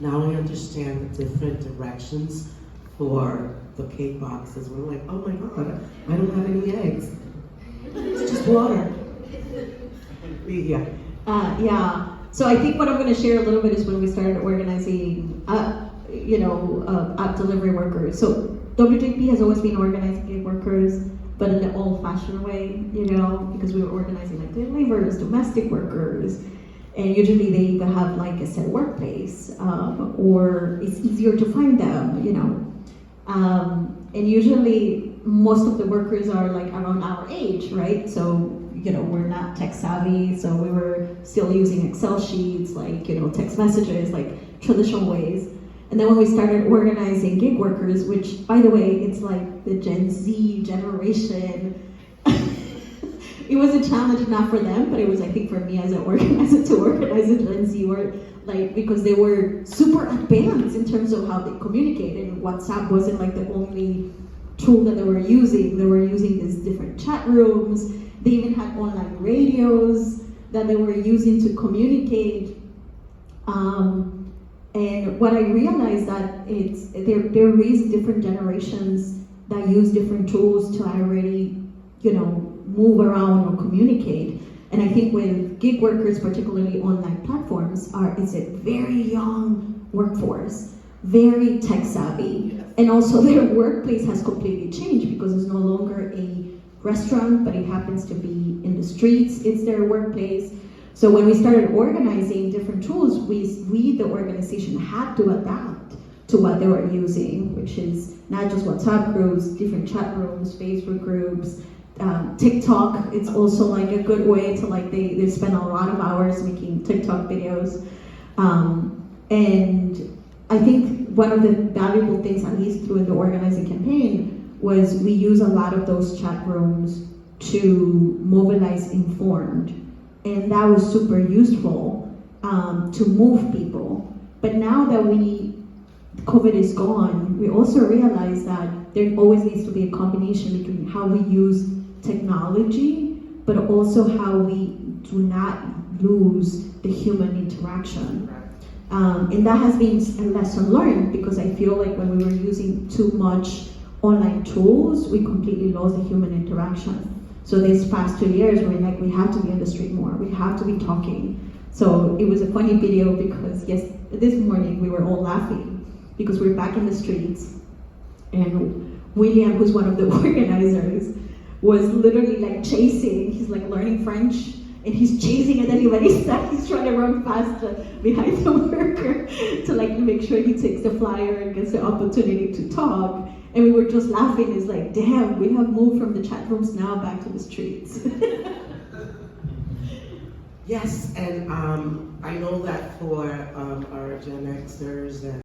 Now I understand the different directions for the cake boxes. We're like, oh my God, I don't have any eggs. It's just water. Yeah. Yeah. So I think what I'm going to share a little bit is when we started organizing, app delivery workers. So WJP has always been organizing gig workers, but in the old-fashioned way, because we were organizing like day laborers, domestic workers, and usually they either have like a set workplace, or it's easier to find them, and usually most of the workers are like around our age, right? So we're not tech savvy, so we were still using Excel sheets, like, text messages, like traditional ways. And then when we started organizing gig workers, which, by the way, it's like the Gen Z generation, it was a challenge not for them, but it was, I think, for me as an organizer to organize a Gen Z, because they were super advanced in terms of how they communicated, and WhatsApp wasn't like the only tool that they were using. They were using these different chat rooms. They even had online radios that they were using to communicate. And what I realized that there is different generations that use different tools to already, move around or communicate. And I think with gig workers, particularly online platforms, it's a very young workforce, very tech savvy. And also their workplace has completely changed because it's no longer a restaurant, but it happens to be in the streets, it's their workplace. So when we started organizing different tools, we the organization, had to adapt to what they were using, which is not just WhatsApp groups, different chat rooms, Facebook groups, TikTok. It's also like a good way to they spend a lot of hours making TikTok videos. And I think one of the valuable things, at least through the organizing campaign, was we use a lot of those chat rooms to mobilize informed. And that was super useful to move people. But now that COVID is gone, we also realize that there always needs to be a combination between how we use technology, but also how we do not lose the human interaction. And that has been a lesson learned, because I feel like when we were using too much online tools, we completely lost the human interaction. So these past 2 years, we're like, we have to be on the street more. We have to be talking. So it was a funny video because this morning we were all laughing because we're back in the streets, and William, who's one of the organizers, was literally like chasing. He's like learning French, and he's chasing a deliverista. He's trying to run fast behind the worker to make sure he takes the flyer and gets the opportunity to talk. And we were just laughing. It's like, damn, we have moved from the chat rooms now back to the streets. Yes, and I know that for our Gen Xers and